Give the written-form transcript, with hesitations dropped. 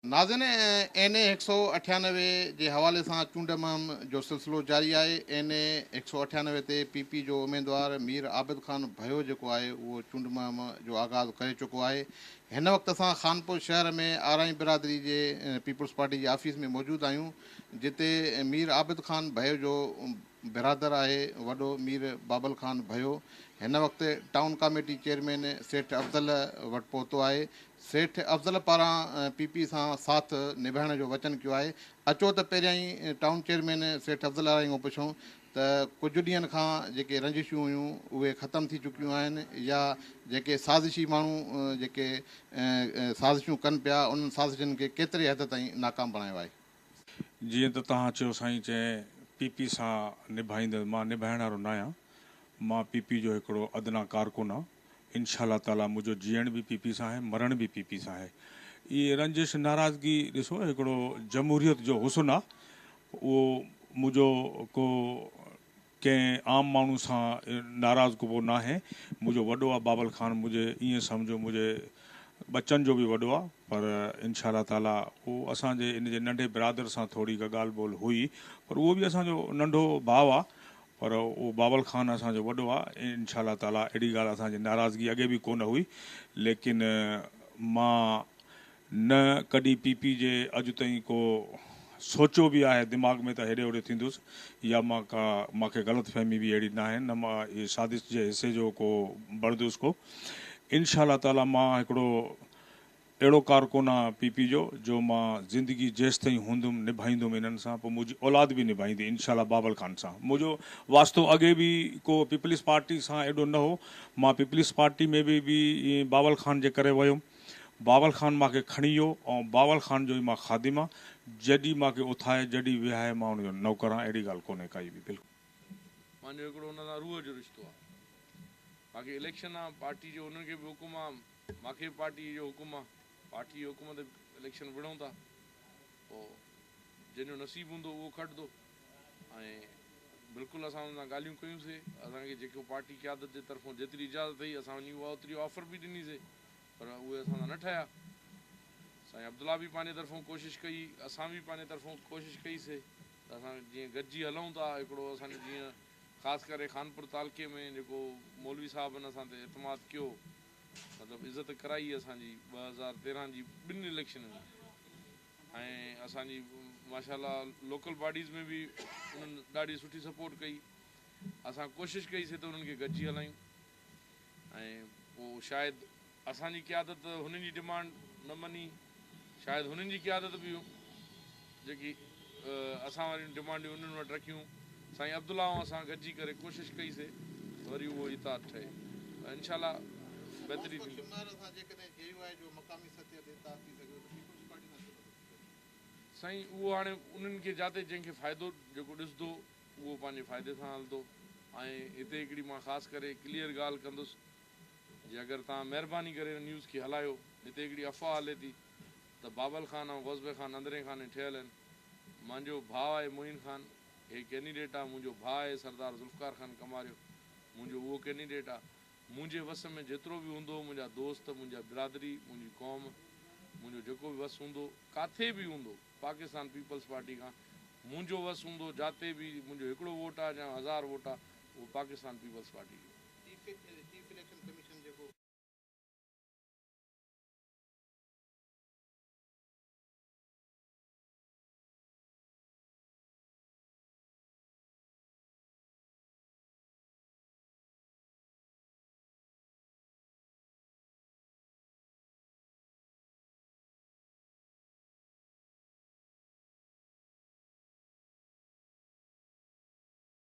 नाज़िन NA 198 जे हवाले सां चूंड मुहिम जो सिलसिलो जारी आहे। NA 198 ते PP जो उम्मीदवार मीर आबिद खान भयो जेको आहे उहो चूंड मुहिम जो आगाज़ करे चुको आहे। हिन वक़्तु असां खानपुर शहर में आराई बिरादरी जे पीपल्स पार्टी जे ऑफिस में मौजूदु आहियूं, जिते मीर आबिद खान भयो जो बिरादर आहे वॾो मीर बाबल खान भयो हिन वक़्तु टाउन कमेटी चेयरमैन सेठ अफ़ज़ल वटि पहुतो आहे। सेठ अफ़ज़ल पारां PP सां साथ निभाइण जो वचन कयो आहे। अचो त पहिरियां ई टाउन चेयरमैन सेठ अफ़ज़ल खां पुछूं त कुझु ॾींहंनि खां जेके रंजिशूं हुयूं उहे ख़तमु थी चुकियूं आहिनि या जेके साज़िशी माण्हू जेके साज़िशूं कनि पिया उन्हनि साज़िशुनि खे केतिरे हद ताईं नाकाम बणायो आहे। जीअं त तव्हां चयो साईं चए PP सां निभाईंदुसि, मां निभाइण वारो न आहियां। मां PP जो हिकिड़ो अदना कारकुन आहे। इंशाअल्लाह ताला मुंहिंजो जीअण बि PP सां आहे, मरण बि PP सां आहे। इहे रंजिश नाराज़गी ॾिसो हिकिड़ो जमहूरियत जो हुस्न आहे, उहो मुंहिंजो को कंहिं आम माण्हू सां नाराज़ को न आहे। मुंहिंजो वॾो आहे बाबल खान, मुंहिंजे ईअं सम्झो मुंहिंजे बचनि जो बि वॾो आहे, पर इंशाअल्लाह ताला उहो असांजे इन जे नंढे बिरादर सां थोरी का ॻाल्हि ॿोल हुई, पर उहो बि असांजो नंढो भाउ आहे, पर उहो बाबल खान असांजो वॾो आहे। इंशाअल्लाह ताला अहिड़ी ॻाल्हि असांजी नाराज़गी अॻे बि कोन हुई, लेकिन मां न कॾहिं PP जे अॼु ताईं को सोचियो बि आहे दिमाग़ में त हेॾे होॾे थींदुसि, या मूंखे ग़लतफ़हमी बि अहिड़ी न आहे, न मां इहे साज़िश जे हिसे जो को बरदुसि को। इंशाअल्लाह ताला मां हिकिड़ो अहिड़ो कारकुन आहे PP जो मां ज़िंदगी जेसि ताईं हूंदुमि निभाईंदुमि इन्हनि सां, पोइ मुंहिंजी औलाद बि निभाईंदी इंशाअल्लाह बाबल खान सां। मुंहिंजो वास्तो अॻे बि को पीपल्स पार्टी सां एॾो न हो। मां पीपल्स पार्टी में बि बाबल खान जे करे वियुमि। बाबल खान मूंखे खणी वियो ऐं बाबल खान जो ई मां ख़ादिम आहे। जॾहिं मूंखे उथाए जॾहिं विहाए मां हुनजो नौकर आहियां, अहिड़ी ॻाल्हि कोन्हे काई बि। बिल्कुलु मुंहिंजो हिकिड़ो हुन सां रूह जो रिश्तो आहे। बाक़ी इलेक्शन आहे पार्टी जो, हुननि खे बि हुकुम आहे, मूंखे बि पार्टी जो हुकुम आहे। पार्टी जे हुकुम ते इलेक्शन विढ़ूं था, पोइ जंहिंजो नसीबु हूंदो उहो खटंदो। ऐं बिल्कुलु असां हुन सां ॻाल्हियूं कयूंसीं। असांखे जेको पार्टी क़यादत जे तरफ़ां जेतिरी इजाज़त हुई असां वञी उहा ओतिरी ऑफर बि ॾिनीसीं, पर उहे असां सां न ठहिया। साईं अब्दुल्ला बि पंहिंजे तरफ़ां कोशिशि कई, असां बि पंहिंजे तरफ़ां कोशिशि कईसीं त असां जीअं गॾिजी हलूं था। हिकिड़ो असांजो जीअं ख़ासि करे खानपुर तालुके में जेको मौलवी साहिबनि असां ते एतमाद कयो, मतिलबु इज़त कराई असांजी 2013 जी ॿिनि इलेक्शन में। ऐं असांजी माशाल्लाह लोकल बॉडीज़ में बि उन्हनि ॾाढी सुठी सपोर्ट कई। असां कोशिशि कईसीं त उन्हनि खे गॾिजी हलायूं। ऐं पोइ शायदि असांजी क़यादत हुननि जी डिमांड न मञी, शायदि हुननि जी क़यादत बि जेकी असां वारियूं डिमांडियूं उन्हनि वटि रखियूं। साईं अब्दुल्ला ऐं असां गॾिजी करे कोशिशि कईसीं, वरी उहो इताद ठहे। इंशाअल्लाह बहितरी थींदी। साईं उहो हाणे उन्हनि खे जिते जंहिंखे फ़ाइदो जेको ॾिसंदो उहो पंहिंजे फ़ाइदे सां हलंदो। ऐं हिते हिकिड़ी मां ख़ासि करे क्लियर ॻाल्हि कंदुसि, जे अगरि तव्हां महिरबानी करे न्यूज़ खे हलायो, हिते हिकिड़ी अफ़वाह हले थी त बाबल खान ऐं ग़ौज़बे खान अंदरे खाने ठहियल आहिनि। मुंहिंजो भाउ आहे मोइन खान, हे कैंडिडेट आहे। मुंहिंजो भाउ आहे सरदार ज़ुल्फ़कार खान कमारियो, मुंहिंजो उहो कैंडिडेट आहे। मुंहिंजे वस में जेतिरो बि हूंदो, मुंहिंजा दोस्त, मुंहिंजा बिरादरी, मुंहिंजी क़ौम, मुंहिंजो जेको बि वस हूंदो, किथे बि हूंदो, पाकिस्तान पीपल्स पार्टी खां मुंहिंजो वस हूंदो, जिते बि मुंहिंजो हिकिड़ो वोट आहे या 1000 वोट आहे, उहो पाकिस्तान पीपल्स पार्टी जो।